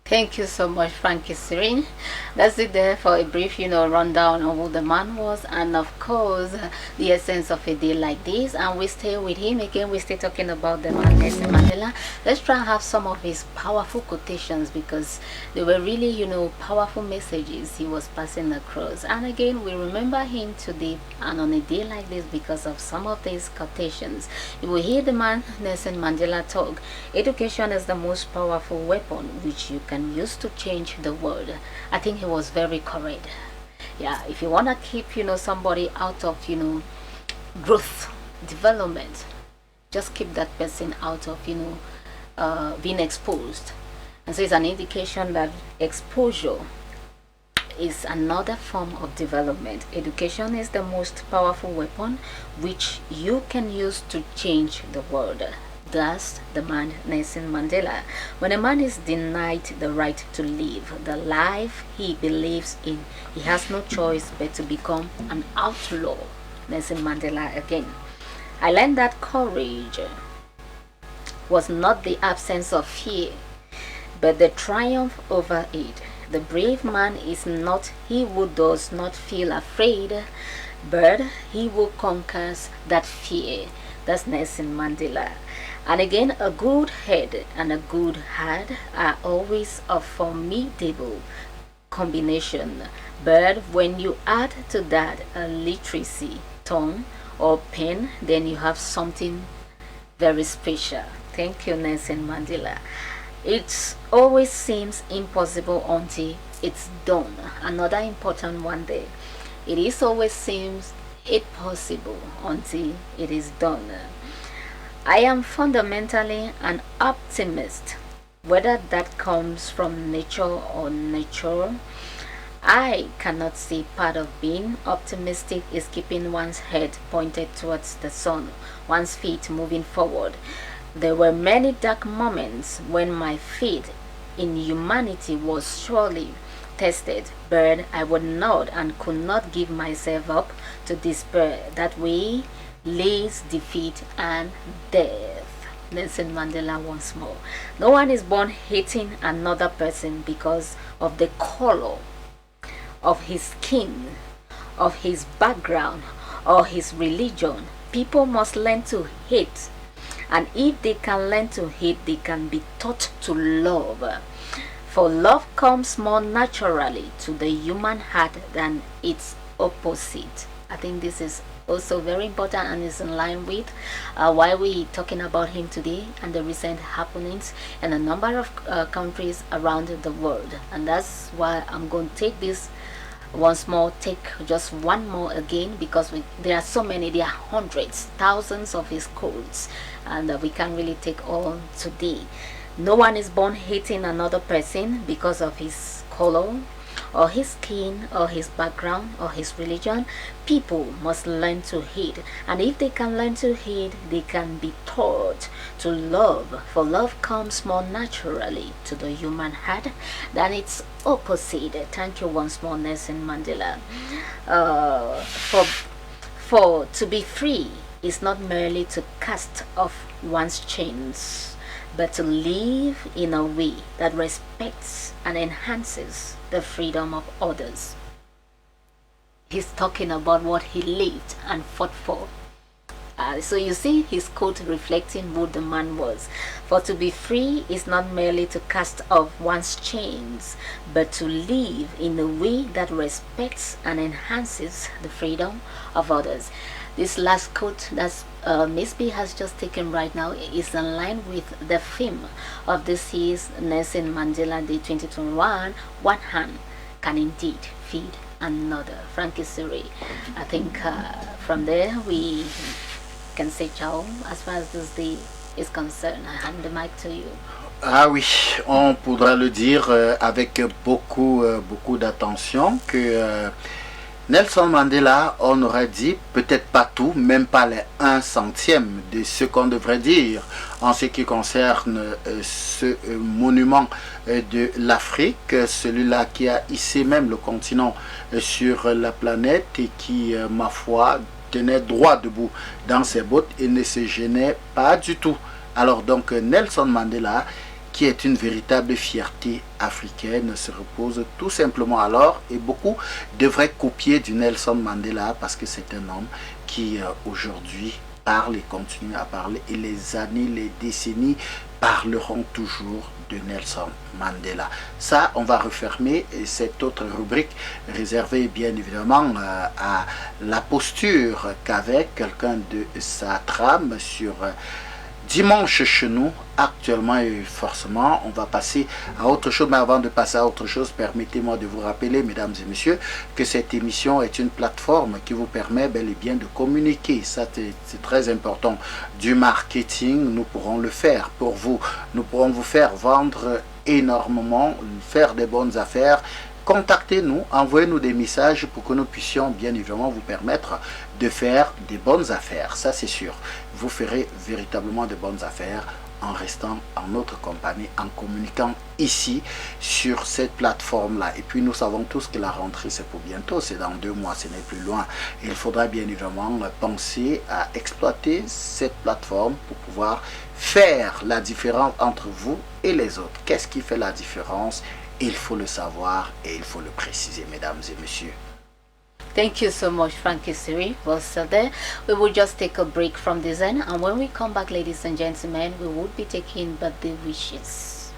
Thank you so much, Frankie Serene. That's it there for a brief, rundown of who the man was, and of course, the essence of a day like this. And we stay with him again. We stay talking about the man Nelson Mandela. Let's try and have some of his powerful quotations, because they were really, powerful messages he was passing across. And again, we remember him today and on a day like this because of some of these quotations. You will hear the man Nelson Mandela talk. Education is the most powerful weapon which you can use to change the world. I think he was very correct. Yeah, if you want to keep somebody out of growth, development, just keep that person out of being exposed. And so it's an indication that exposure is another form of development. Education is the most powerful weapon which you can use to change the world. That's the man Nelson Mandela. When a man is denied the right to live the life he believes in, he has no choice but to become an outlaw. Nelson Mandela again. I learned that courage was not the absence of fear, but the triumph over it. The brave man is not he who does not feel afraid, but he who conquers that fear. That's Nelson Mandela. And again, a good head and a good heart are always a formidable combination. But when you add to that a literacy, tongue, or pen, then you have something very special. Thank you, Nelson Mandela. It always seems impossible until it's done. Another important one there. It is always seems impossible until it is done. I am fundamentally an optimist, whether that comes from nature or nurture. I cannot see part of being optimistic is keeping one's head pointed towards the sun, one's feet moving forward. There were many dark moments when my faith in humanity was surely tested, but I would not and could not give myself up to despair. That way lays defeat and death. Nelson Mandela once more. No one is born hating another person because of the color of his skin, of his background, or his religion. People must learn to hate, and if they can learn to hate, they can be taught to love. For love comes more naturally to the human heart than its opposite. I think this is also very important and is in line with why we're talking about him today and the recent happenings in a number of countries around the world. And that's why I'm going to take this once more, take just one more again, because there are so many, there are hundreds, thousands of his quotes, and we can't really take all today. No one is born hating another person because of his color or his skin or his background or his religion. People must learn to hate, and if they can learn to hate, they can be taught to love, for love comes more naturally to the human heart than its opposite. Thank you once more, Nelson Mandela. For to be free is not merely to cast off one's chains, but to live in a way that respects and enhances the freedom of others. he's talking about what he lived and fought for. So you see his quote reflecting who the man was. For to be free is not merely to cast off one's chains, but to live in a way that respects and enhances the freedom of others. This last quote that Miss B has just taken right now is in line with the theme of this year's Nelson Mandela Day 2021. One hand can indeed feed another. Frankie Suri. I think from there we can say ciao as far as this day is concerned. I hand the mic to you. Ah oui, on pourra le dire avec beaucoup d'attention que Nelson Mandela, on aurait dit peut-être pas tout, même pas les 1/100 de ce qu'on devrait dire en ce qui concerne ce monument de l'Afrique, celui-là qui a hissé même le continent sur la planète et qui, ma foi, tenait droit debout dans ses bottes et ne se gênait pas du tout. Alors donc Nelson Mandela, qui est une véritable fierté africaine, se repose tout simplement alors, et beaucoup devraient copier du Nelson Mandela parce que c'est un homme qui aujourd'hui parle et continue à parler, et les années, les décennies parleront toujours de Nelson Mandela. Ça, on va refermer cette autre rubrique réservée bien évidemment à la posture qu'avait quelqu'un de sa trame sur Dimanche chez nous, actuellement et forcément, on va passer à autre chose. Mais avant de passer à autre chose, permettez-moi de vous rappeler, mesdames et messieurs, que cette émission est une plateforme qui vous permet bel et bien de communiquer. Ça, c'est très important. Du marketing, nous pourrons le faire pour vous. Nous pourrons vous faire vendre énormément, faire des bonnes affaires. Contactez-nous, envoyez-nous des messages pour que nous puissions bien évidemment vous permettre de faire des bonnes affaires. Ça, c'est sûr. Vous ferez véritablement de bonnes affaires en restant en notre compagnie, en communiquant ici sur cette plateforme-là. Et puis nous savons tous que la rentrée, c'est pour bientôt, c'est dans 2 mois, ce n'est plus loin. Et il faudra bien évidemment penser à exploiter cette plateforme pour pouvoir faire la différence entre vous et les autres. Qu'est-ce qui fait la différence? Il faut le savoir et il faut le préciser, mesdames et messieurs. Thank you so much, Frankie Siri. Well said there. We will just take a break from this end, and when we come back, ladies and gentlemen, we will be taking birthday wishes.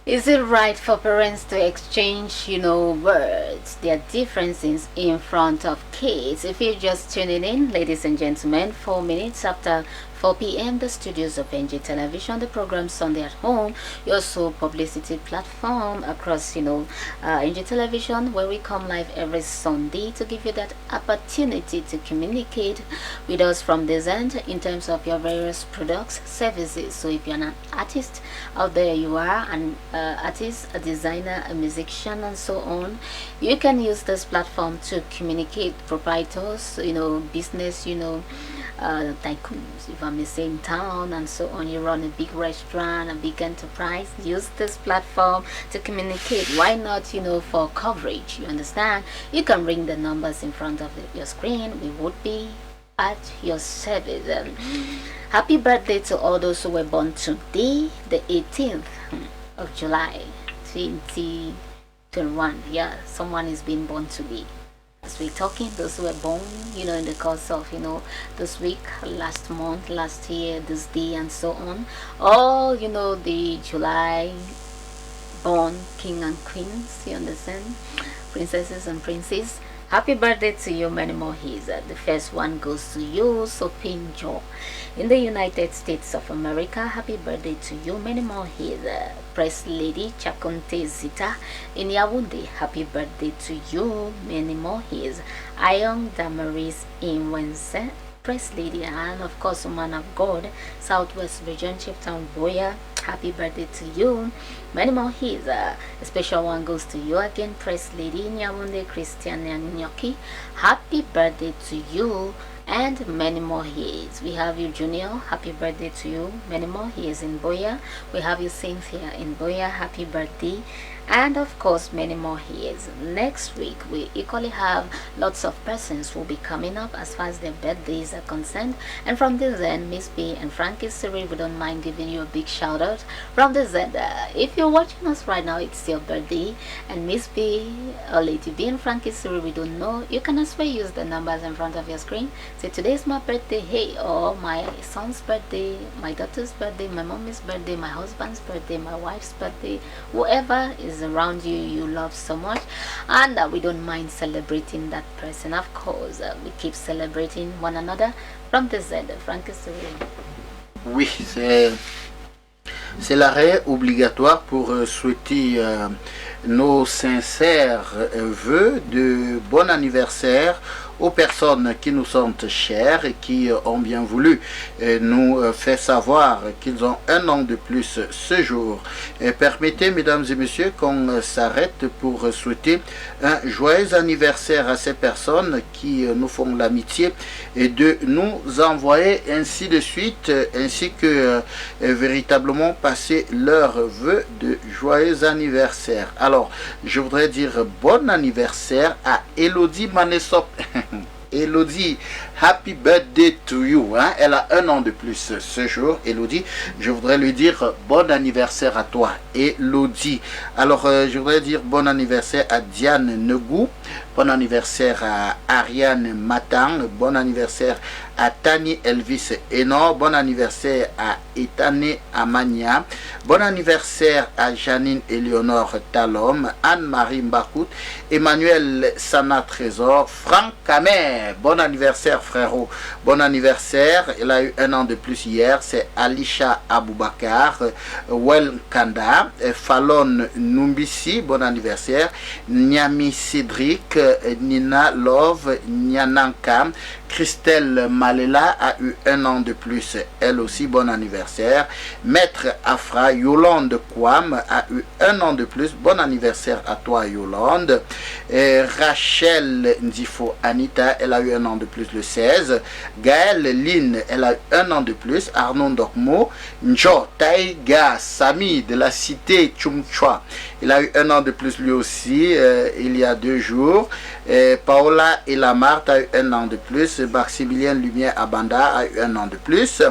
Is it right for parents to exchange, words, their differences in front of kids? If you're just tuning in, ladies and gentlemen, 4 minutes after 4 p.m. the studios of NG Television, the program Sunday at Home, your sole publicity platform across, NG Television, where we come live every Sunday to give you that opportunity to communicate with us from this end in terms of your various products, services. So if you're an artist out there, you are an artist, a designer, a musician, and so on, you can use this platform to communicate proprietors, business, tycoons, if I may say, in town and so on. You run a big restaurant, a big enterprise, use this platform to communicate. Why not, for coverage? You understand? You can ring the numbers in front of your screen. We would be at your service. Happy birthday to all those who were born today, the 18th of July 2021. Yeah, someone is being born today. As we're talking, those who were born, in the course of, this week, last month, last year, this day, and so on. All, the July born king and queens, you understand? Princesses and princes. Happy birthday to you, many more years. The first one goes to you, Sopin Jo. In the United States of America, happy birthday to you, many more years. Press Lady Chakonte Zita. In Yaoundé, happy birthday to you, many more years. Ayong Damaris in Wense, Press Lady, and of course, woman of God, Southwest Region, Chiptown Boya. Happy birthday to you, many more years. A special one goes to you again, Press Lady Nyamunde Christian Nyoki. Happy birthday to you and many more years. We have you, Junior. Happy birthday to you, many more years in Boya. We have you, Cynthia, in Boya. Happy birthday. And of course, many more years. Next week, we equally have lots of persons who will be coming up as far as their birthdays are concerned. And from this end, Miss B and Frankie Siri, we don't mind giving you a big shout out. From this end, if you're watching us right now, it's your birthday, and Miss B or Lady B and Frankie Siri, we don't know, you can as well use the numbers in front of your screen. Say, today's my birthday, hey, or my son's birthday, my daughter's birthday, my mommy's birthday, my husband's birthday, my wife's birthday, whoever is around you love so much, and we don't mind celebrating that person. Of course, we keep celebrating one another. From this end, Frankie Siri. Oui, c'est l'arrêt obligatoire pour souhaiter nos sincères vœux de bon anniversaire aux personnes qui nous sont chères et qui ont bien voulu nous faire savoir qu'ils ont un an de plus ce jour. Permettez, mesdames et messieurs, qu'on s'arrête pour souhaiter un joyeux anniversaire à ces personnes qui nous font l'amitié et de nous envoyer ainsi de suite, ainsi que véritablement passer leurs vœux de joyeux anniversaire. Alors, je voudrais dire bon anniversaire à Elodie Manesop. Elodie, happy birthday to you. Hein? Elle a un an de plus ce jour, Elodie. Je voudrais lui dire bon anniversaire à toi, Elodie. Alors, je voudrais dire bon anniversaire à Diane Negou. Bon anniversaire à Ariane Matang. Bon anniversaire à Tani Elvis Eno. Bon anniversaire à Etane Amania. Bon anniversaire à Janine Eleonore Talom. Anne-Marie Mbakout. Emmanuel Sana Trésor. Franck Kamer. Bon anniversaire, frérot. Bon anniversaire. Elle a eu un an de plus hier. C'est Alisha Aboubakar. Wel Kanda. Fallon Numbisi. Bon anniversaire. Nyami Cédric. Nina Love. Nyananka. Christelle Malela a eu un an de plus, elle aussi, bon anniversaire. Maître Afra, Yolande Kwam a eu un an de plus, bon anniversaire à toi Yolande. Rachel Ndifo Anita, elle a eu un an de plus le 16. Gaëlle Lynn, elle a eu un an de plus. Arnaud Dokmo. Njo Taïga Sami de la cité Chumchwa, il a eu un an de plus lui aussi, il y a 2 jours. Paola Elamart a eu un an de plus. Maximilien Lumière Abanda a eu un an de plus.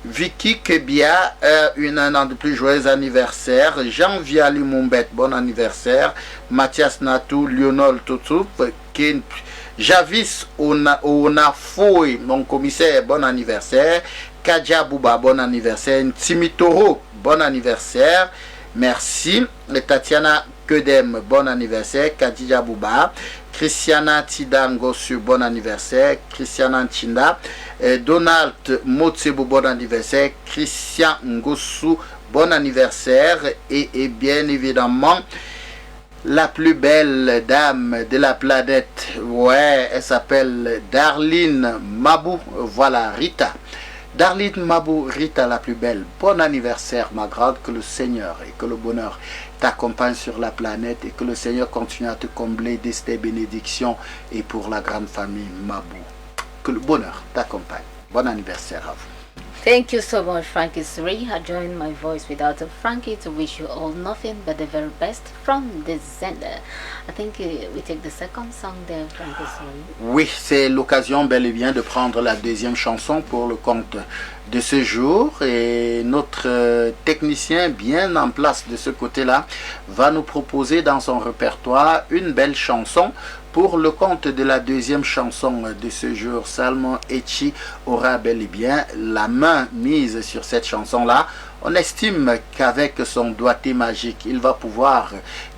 Vicky Kebia a eu un an de plus, joyeux anniversaire. Jean Viali Moumbet, bon anniversaire. Mathias Natou, Lionel Toutoup, Javis Onafoy, mon commissaire, bon anniversaire. Kadja Bouba, bon anniversaire. Timitoro, bon anniversaire. Merci. Tatiana Kedem, bon anniversaire. Kadija Bouba, Christiana Tidango sur bon anniversaire. Christiana Nchinda, Donald Motsebo, bon anniversaire. Christian Ngosu, bon anniversaire. Et bien évidemment, la plus belle dame de la planète, ouais, elle s'appelle Darlene Mabou, voilà, Rita. Darlene Mabou, Rita la plus belle, bon anniversaire ma grande, que le Seigneur et que le bonheur t'accompagne sur la planète et que le Seigneur continue à te combler de ses bénédictions et pour la grande famille Mabou, que le bonheur t'accompagne. Bon anniversaire à vous. Thank you so much, Frankie Sri. I join my voice without a Frankie to wish you all nothing but the very best from the sender. I think we take the second song there, Frankie Sri. Oui, c'est l'occasion bel et bien de prendre la deuxième chanson pour le compte de ce jour. Et notre technicien bien en place de ce côté-là va nous proposer dans son répertoire une belle chanson. Pour le compte de la deuxième chanson de ce jour, Salmon Echi aura bel et bien la main mise sur cette chanson-là. On estime qu'avec son doigté magique, il va pouvoir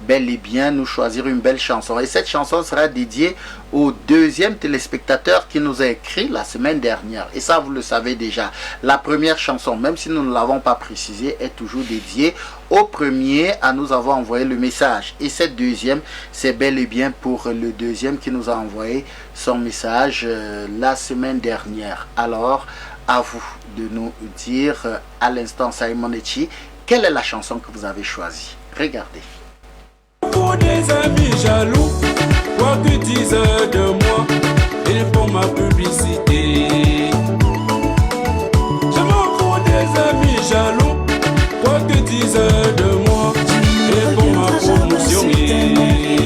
bel et bien nous choisir une belle chanson. Et cette chanson sera dédiée au deuxième téléspectateur qui nous a écrit la semaine dernière. Et ça, vous le savez déjà. La première chanson, même si nous ne l'avons pas précisé, est toujours dédiée au premier à nous avoir envoyé le message. Et cette deuxième, c'est bel et bien pour le deuxième qui nous a envoyé son message la semaine dernière. Alors, à vous de nous dire à l'instant, Simon Echi, quelle est la chanson que vous avez choisie. Regardez. Pour des amis jaloux, quoi que disent de moi, ils font ma publicité. Je m'en fous des amis jaloux, quoi que disent de moi, ils font ma promotion. Il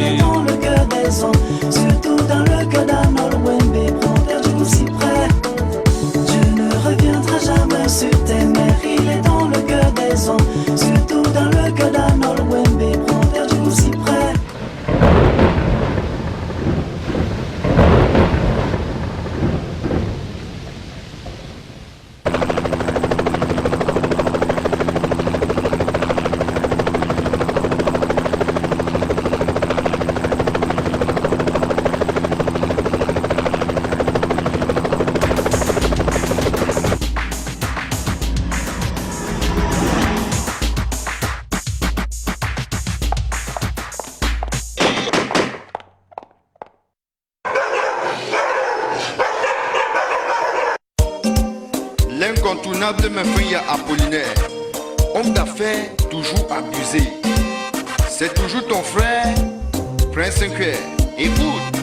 est dans le cœur des hommes, surtout dans le cœur d'un Olwembe, prends perdu si près. Reviendra jamais sur tes mers, il est dans le cœur des hommes, surtout dans le cœur d'un Olwembe, prends perdu si près. L'incontournable me fait Apollinaire, homme d'affaires toujours abusé. C'est toujours ton frère, Prince Sinclair. Écoute.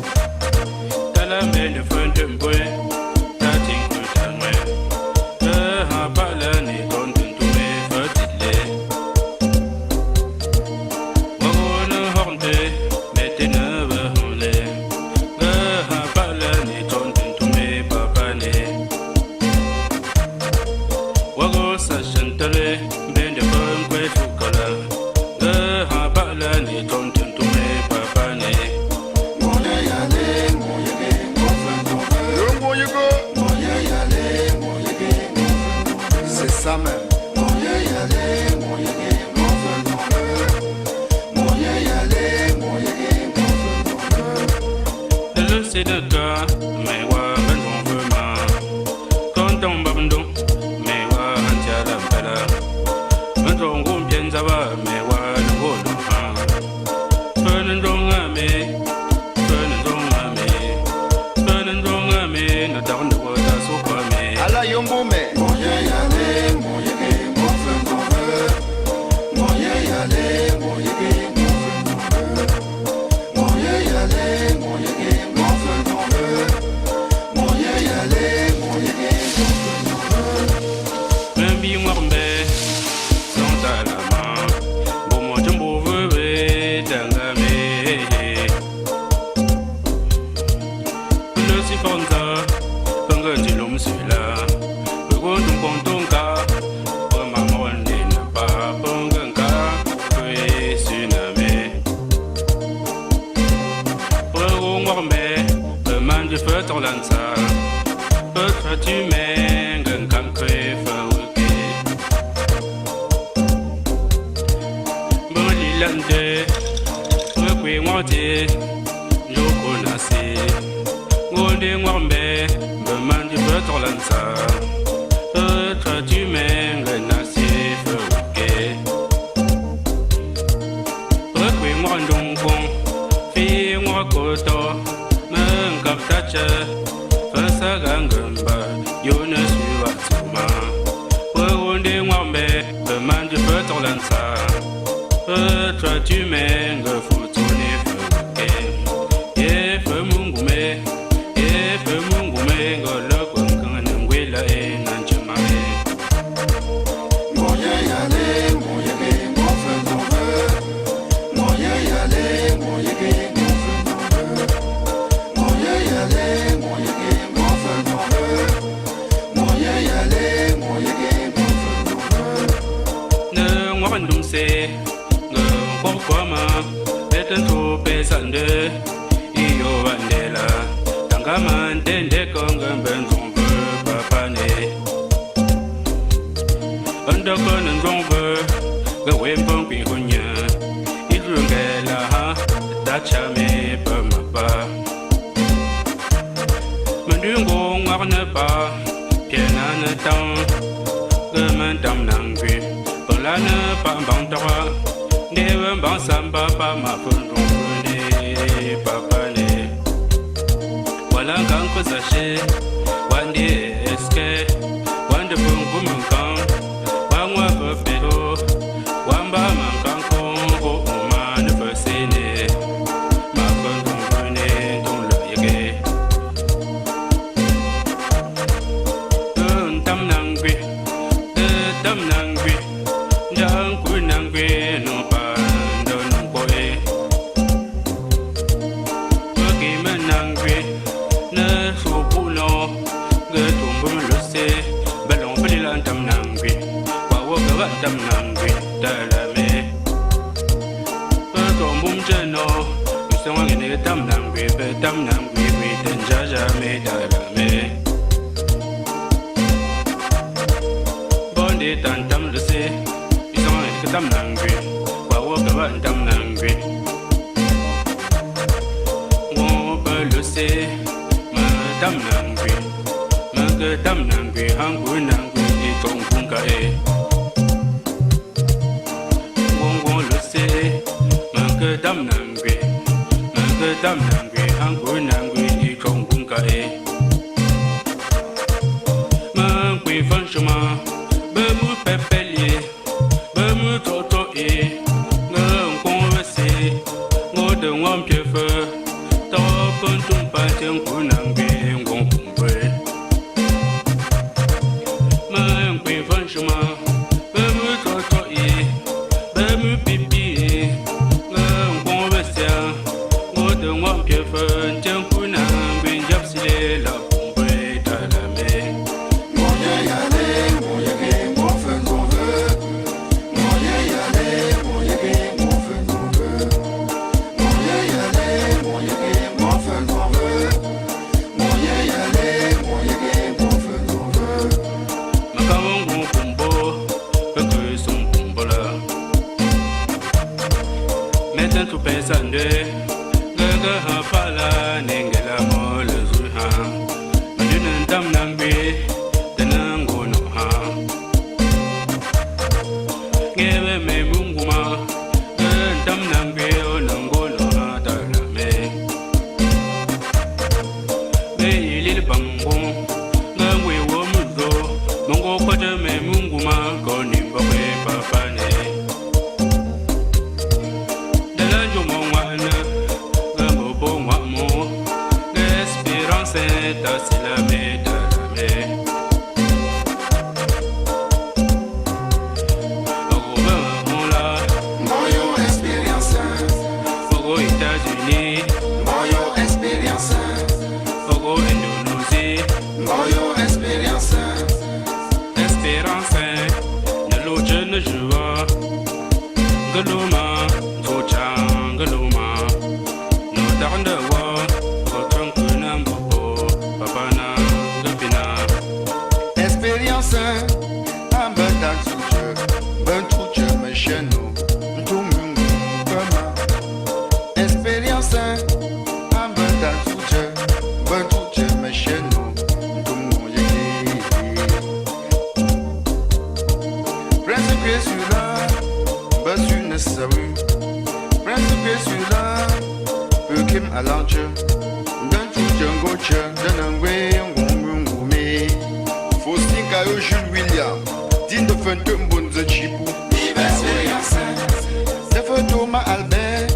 Rekwe Mote, Joko Nasi, Gonde Mwambe, Beman du Betrolansa, Petre du Meng, Nasi Feuke. Rekwe Mwandongkong, Fi Mwakoto, Meng Kaptache, Fasa Gangamba, Yone Suatuma, Gonde Mwambe, Beman du Betrolansa. Petre tu mènes foutoune feuke ye feu mungume ngolo kwankana ngwela e nanjumame Moye yale moye ke mon feu mon feu Moye yale moye ke mon feu mon feu Moye yale moye ke mon feu mon feu Moye yale moye ke mon feu mon feu ne ngwandum se Kwama, beten to pesande, iyo vandela, tangama ntende konga mbenzombe papane. Andoko nzombe, gawe mpompi hunya, idrungela ha, tachame pamapa. Mandungo ngarne pa, piena ne tang, gaman tam nangwi, polane pambantara. Never Bansamba, my phone, Papa. While I'm gone, cause I share one day, escape, one the boom woman come, one more below, one by man can come, oh man, if I say it, my phone don't look again. Tam Nangri, Tam Nangri, Young Queen Nangri, no. Tam nangwi dalame Tom bum jeno Usang ngene tam nangwi be tam nangwi we den jaja me dalame Bonde tan tam lese Usang ngene tam nangwi wa wo ga tam nangwi Wo be lese ma tam nangwi ma ga tam nangwi hangu nangwi e tong kun ka e Dam nangwe, dam nangwe, hangu nangwe, y chong kung ka e. Man kwe fan shuma, be mu pepelie, be mu toto e, ngang kong wese, ngode ngom pye fe, to pun tung pa tiang ku nangwe, ngong kung kwe. Man kwe fan shuma, be mu toto e, be mu pipi e. alanche ngantu jengoche danangwe ngongwe Faustin Kayo Jules William Dine de Fente Mbonze Chibou Vive expérience Defe Thomas Albert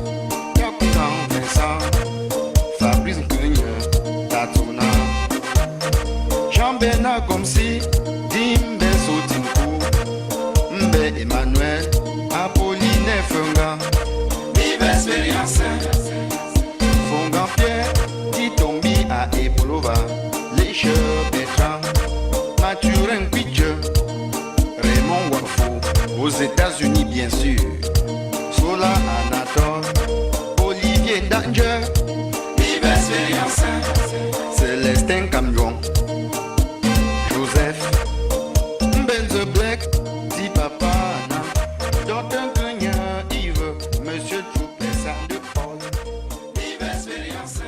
Yakutan Vincent Fabrice Ngrenye Tatuna Jean-Bernard Gomsi Dimbe Sotinkou Mbe Emmanuel Apolline Funga Vive expérience Fongan Pierre Titombi à Ebolova Lécheur Bertrand Mathurin Pitche Raymond Wafo aux États-Unis bien sûr Sola Anatole Olivier Danger Vive expérience Célestin Camion Joseph Benze Black Di Papa Anna Dr. Grenier Yves Monsieur Trouplessa de Paul Vive expérience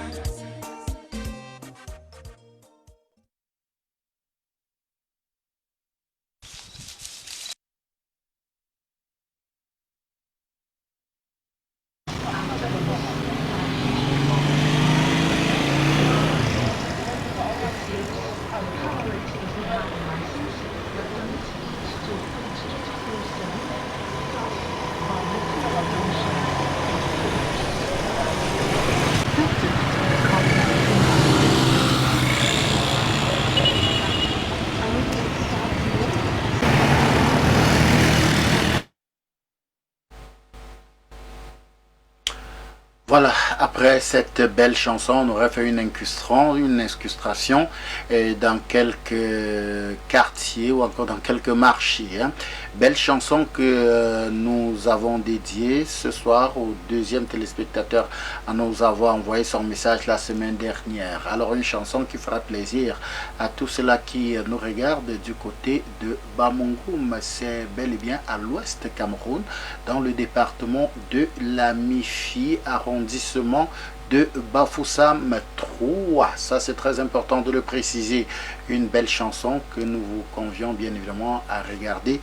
Voilà, après cette belle chanson, on aurait fait une incrustation dans quelques quartiers ou encore dans quelques marchés. Hein. Belle chanson que nous avons dédiée ce soir au deuxième téléspectateur à nous avoir envoyé son message la semaine dernière. Alors une chanson qui fera plaisir à tous ceux-là qui nous regardent du côté de Bamongum. C'est bel et bien à l'ouest Cameroun, dans le département de la Mifi, arrondissement de Bafoussam 3. Ça c'est très important de le préciser. Une belle chanson que nous vous convions bien évidemment à regarder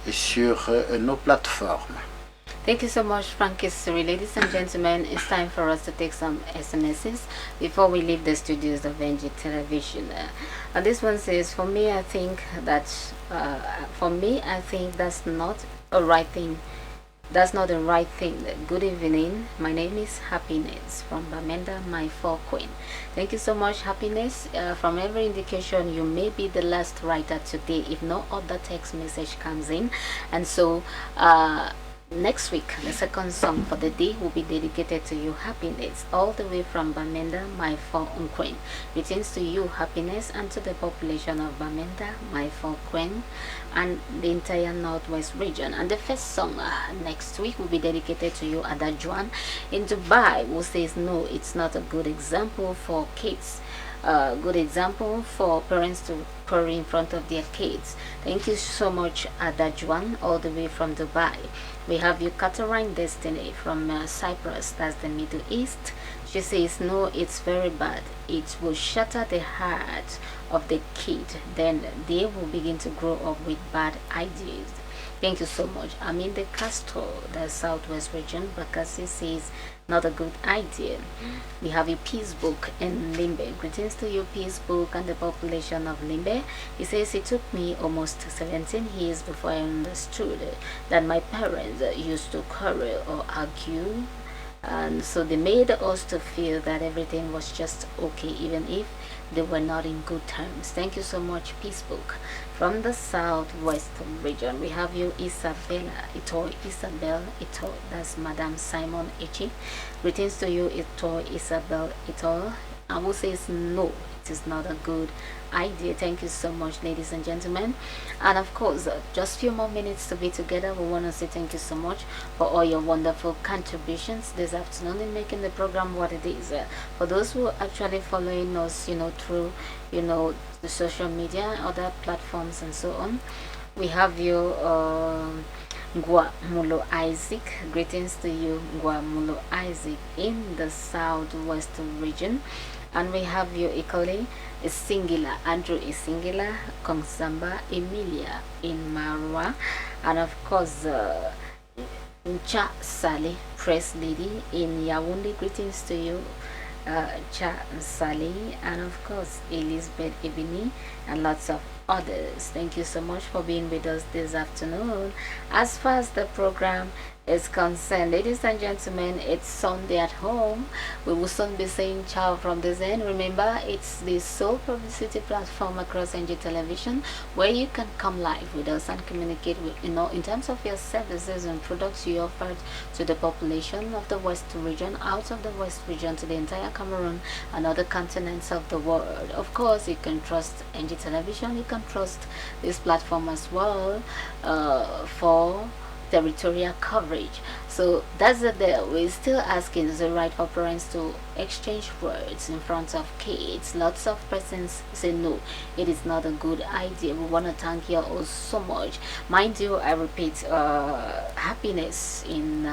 sur nos plateformes. Thank you so much, Frankie Suri. Ladies and gentlemen, it's time for us to take some SMSs before we leave the studios of NG Television. This one says, for me, I think that's not a right thing. That's not the right thing. Good evening. My name is Happiness from Bamenda, my four queen. Thank you so much, Happiness. From every indication, you may be the last writer today if no other text message comes in. And so, next week, the second song for the day will be dedicated to you, Happiness, all the way from Bamenda, my four queen. Greetings to you, Happiness, and to the population of Bamenda, my four queen, and the entire northwest region. And the first song next week will be dedicated to you, Adajuan in Dubai, who says no, it's not a good example for kids. Good example for parents to curry in front of their kids. Thank you so much, Adajuan, all the way from Dubai. We have you, Katarine Destiny from Cyprus, that's the Middle East. She says no, it's very bad. It will shatter the heart of the kid, then they will begin to grow up with bad ideas. Thank you so much. I'm in the Castro, the southwest region. Bakassi says not a good idea. We have a peace book in Limbe. Greetings to you, peace book, and the population of Limbe. He says it took me almost 17 years before I understood that my parents used to quarrel or argue, and so they made us to feel that everything was just okay, even if they were not in good terms. Thank you so much, peace book. From the southwest region, we have you, Isabella Ito, Isabel Ito. That's Madam Simon Ichi. Greetings to you, Ito, Isabel Ito. And who says no, it is not a good idea. Thank you so much, ladies and gentlemen. And of course, just a few more minutes to be together. We want to say thank you so much for all your wonderful contributions this afternoon in making the program what it is. For those who are actually following us, through, the social media, other platforms and so on, we have you, Guamulo Isaac. Greetings to you, Guamulo Isaac, in the southwest region. And we have you equally, Isingila, Andrew Isingila, Kongsamba Emilia in Marwa, and of course Ncha Sally, Press Lady in Yaoundé. Greetings to you, Cha Sali, and of course Elizabeth Ibini, and lots of others. Thank you so much for being with us this afternoon. As far as the program is concerned, ladies and gentlemen, it's Sunday at home. We will soon be saying ciao from this end. Remember, it's the sole publicity platform across NG Television where you can come live with us and communicate with, in terms of your services and products you offered to the population of the West region, out of the West region, to the entire Cameroon and other continents of the world. Of course, you can trust NG Television. You can trust this platform as well for territorial coverage. So that's the deal. We're still asking, is it right for parents to exchange words in front of kids? Lots of persons say no, it is not a good idea. We want to thank you all so much. Mind you, I repeat, happiness in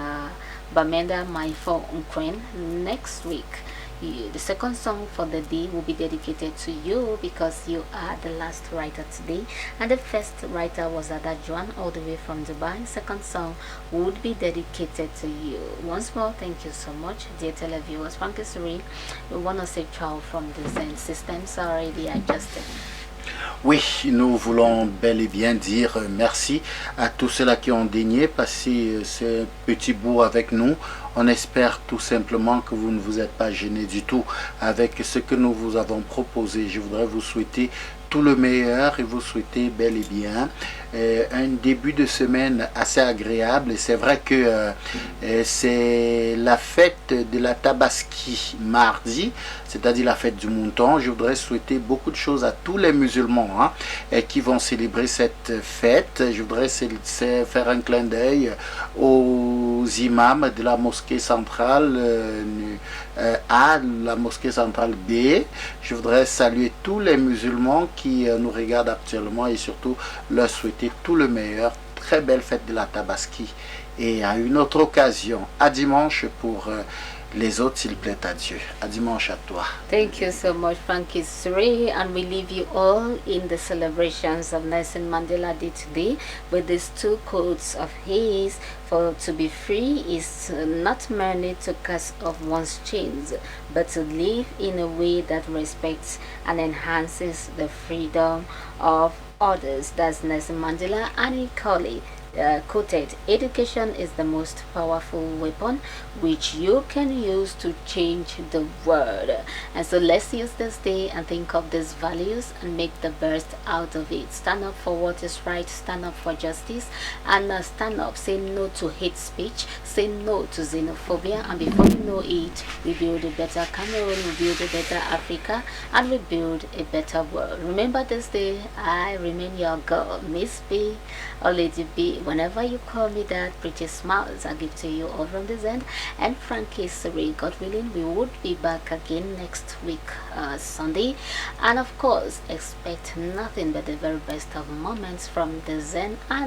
Bamenda Maifo Ukraine next week. The second song for the day will be dedicated to you because you are the last writer today, and the first writer was Ada Juan all the way from Dubai. Second song would be dedicated to you. Once more, thank you so much, dear televiewers. Frankie Suri, we want to say ciao from the Zen systems already adjusted. Oui, nous voulons bel et bien dire merci à tous ceux-là qui ont daigné passer ce petit bout avec nous. On espère tout simplement que vous ne vous êtes pas gênés du tout avec ce que nous vous avons proposé. Je voudrais vous souhaiter tout le meilleur et vous souhaiter bel et bien un début de semaine assez agréable. Et c'est vrai que c'est la fête de la Tabaski mardi, c'est-à-dire la fête du mouton. Je voudrais souhaiter beaucoup de choses à tous les musulmans qui vont célébrer cette fête. Je voudrais faire un clin d'œil aux imams de la mosquée centrale A, la mosquée centrale B. Je voudrais saluer tous les musulmans qui nous regardent actuellement et surtout leur souhaiter tout le meilleur. Très belle fête de la Tabaski et à une autre occasion. À dimanche pour les autres, s'il plaît à Dieu. À dimanche à toi. Thank you so much, Frankie Suri, and we leave you all in the celebrations of Nelson Mandela Day today with these two quotes of his. For to be free is not merely to cast off one's chains, but to live in a way that respects and enhances the freedom of others. That's Nelson Mandela, and he quoted, education is the most powerful weapon which you can use to change the world. And so let's use this day and think of these values and make the best out of it. Stand up for what is right, stand up for justice, and stand up, say no to hate speech, say no to xenophobia, and before you know it, we build a better Cameroon, we build a better Africa, and we build a better world. Remember this day, I remain your girl, Miss B or Lady B. Whenever you call me that, pretty smiles I give to you all from this end. And Frankie Suri, God willing, we would be back again next week, Sunday. And of course, expect nothing but the very best of moments from the Zen and